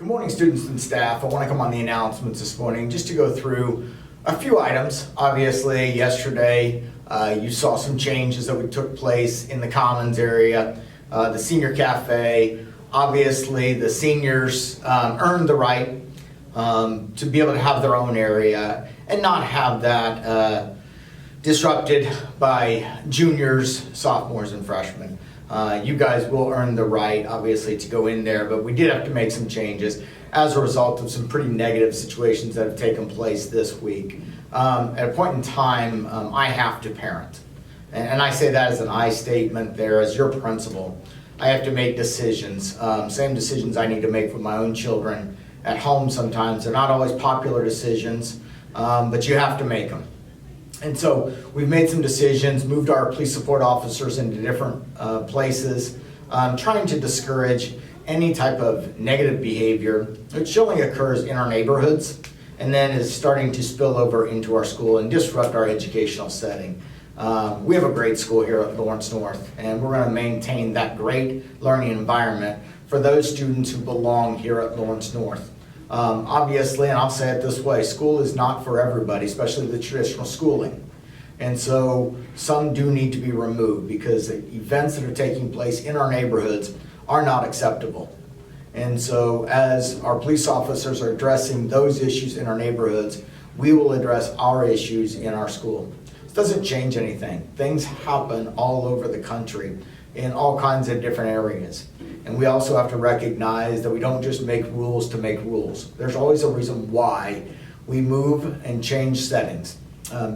Good morning, students and staff. I want to come on the announcements this morning just to go through a few items. Obviously, yesterday you saw some changes that took place in the Commons area, the senior cafe. Obviously, the seniors earned the right to be able to have their own area and not have that disrupted by juniors, sophomores, and freshmen. You guys will earn the right, obviously, to go in there, but we did have to make some changes as a result of some pretty negative situations that have taken place this week. At a point in time, I have to parent. And I say that as an I statement there, as your principal. I have to make decisions, same decisions I need to make with my own children at home sometimes. They're not always popular decisions, but you have to make them. And so we've made some decisions, moved our police support officers into different places, trying to discourage any type of negative behavior, which only occurs in our neighborhoods, and then is starting to spill over into our school and disrupt our educational setting. We have a great school here at Lawrence North, and we're going to maintain that great learning environment for those students who belong here at Lawrence North. Obviously, and I'll say it this way, school is not for everybody, especially the traditional schooling. And so some do need to be removed because the events that are taking place in our neighborhoods are not acceptable. And so as our police officers are addressing those issues in our neighborhoods, we will address our issues in our school. This doesn't change anything. Things happen all over the country in all kinds of different areas. And we also have to recognize that we don't just make rules to make rules. There's always a reason why we move and change settings.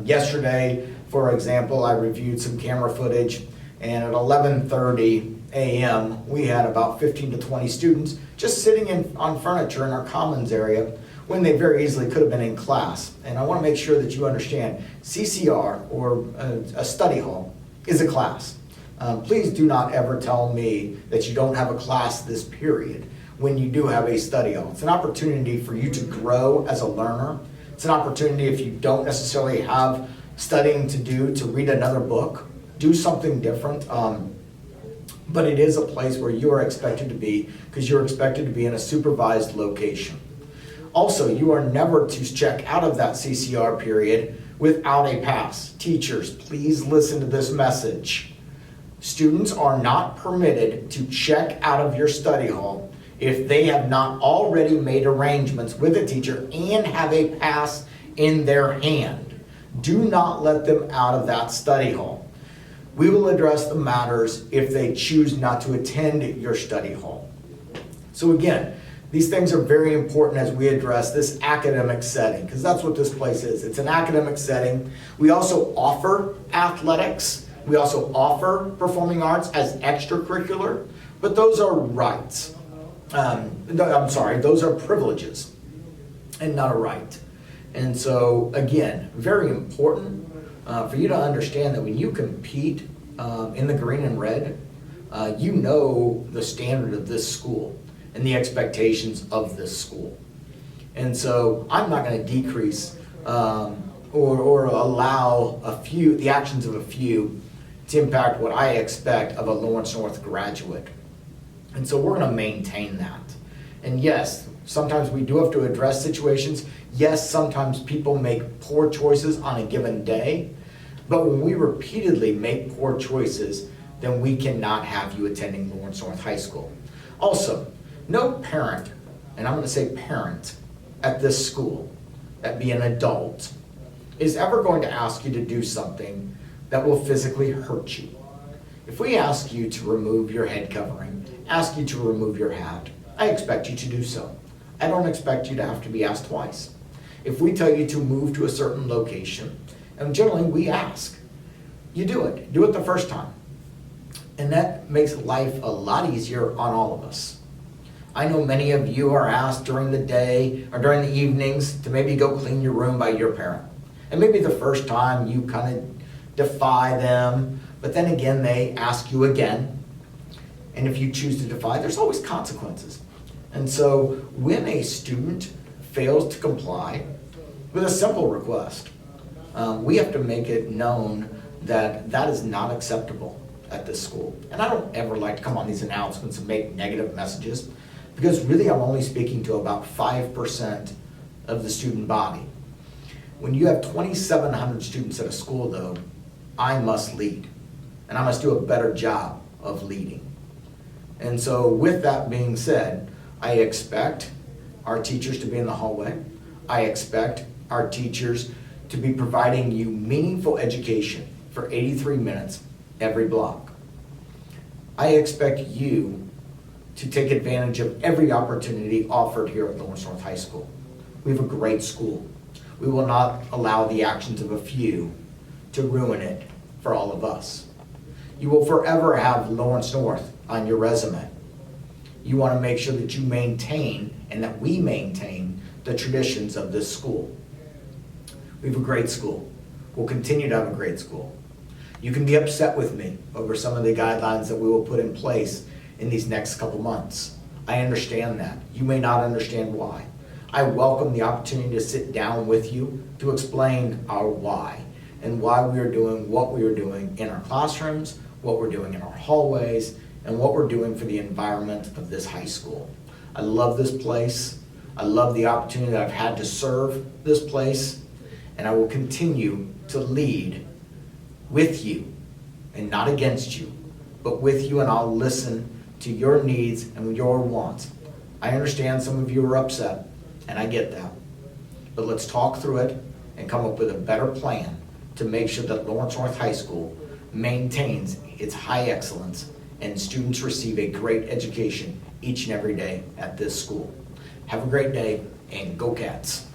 Yesterday, for example, I reviewed some camera footage, and at 11:30 a.m., we had about 15 to 20 students just sitting on furniture in our commons area when they very easily could have been in class. And I want to make sure that you understand, CCR, or a study hall, is a class. Please do not ever tell me that you don't have a class this period when you do have a study hall. It's an opportunity for you to grow as a learner. It's an opportunity, if you don't necessarily have studying to do, to read another book, do something different. But it is a place where you are expected to be, because you're expected to be in a supervised location. Also, you are never to check out of that CCR period without a pass. Teachers, please listen to this message. Students are not permitted to check out of your study hall if they have not already made arrangements with a teacher and have a pass in their hand. Do not let them out of that study hall. We will address the matters if they choose not to attend your study hall. So again, these things are very important as we address this academic setting, because that's what this place is. It's an academic setting. We also offer athletics. We also offer performing arts as extracurricular, but those are rights. Those are privileges and not a right. And so, again, very important for you to understand that when you compete in the green and red, you know the standard of this school and the expectations of this school. And so I'm not going to decrease or allow the actions of a few to impact what I expect of a Lawrence North graduate. And so we're going to maintain that. And yes, sometimes we do have to address situations. Yes, sometimes people make poor choices on a given day. But when we repeatedly make poor choices, then we cannot have you attending Lawrence North High School. Also, no parent, and I'm going to say parent, at this school, that be an adult, is ever going to ask you to do something that will physically hurt you. If we ask you to remove your head covering, ask you to remove your hat, I expect you to do so. I don't expect you to have to be asked twice. If we tell you to move to a certain location, and generally we ask, you do it. Do it the first time. And that makes life a lot easier on all of us. I know many of you are asked during the day or during the evenings to maybe go clean your room by your parent. And maybe the first time you kind of defy them, but then again they ask you again. And if you choose to defy, there's always consequences. And so when a student fails to comply with a simple request, we have to make it known that that is not acceptable at this school. And I don't ever like to come on these announcements and make negative messages. because really I'm only speaking to about 5% of the student body. When you have 2,700 students at a school though, I must lead, and I must do a better job of leading. And so with that being said, I expect our teachers to be in the hallway. I expect our teachers to be providing you meaningful education for 83 minutes every block. I expect you to take advantage of every opportunity offered here at Lawrence North High School. We have a great school. We will not allow the actions of a few to ruin it for all of us. You will forever have Lawrence North on your resume. You want to make sure that you maintain and that we maintain the traditions of this school. We have a great school. We'll continue to have a great school. You can be upset with me over some of the guidelines that we will put in place in these next couple months. I understand that. You may not understand why. I welcome the opportunity to sit down with you to explain our why and why we are doing what we are doing in our classrooms, what we're doing in our hallways, and what we're doing for the environment of this high school. I love this place. I love the opportunity that I've had to serve this place, and I will continue to lead with you and not against you, but with you, and I'll listen to your needs and your wants. I understand some of you are upset, and I get that, but let's talk through it and come up with a better plan to make sure that Lawrence North High School maintains its high excellence and students receive a great education each and every day at this school. Have a great day, and go Cats.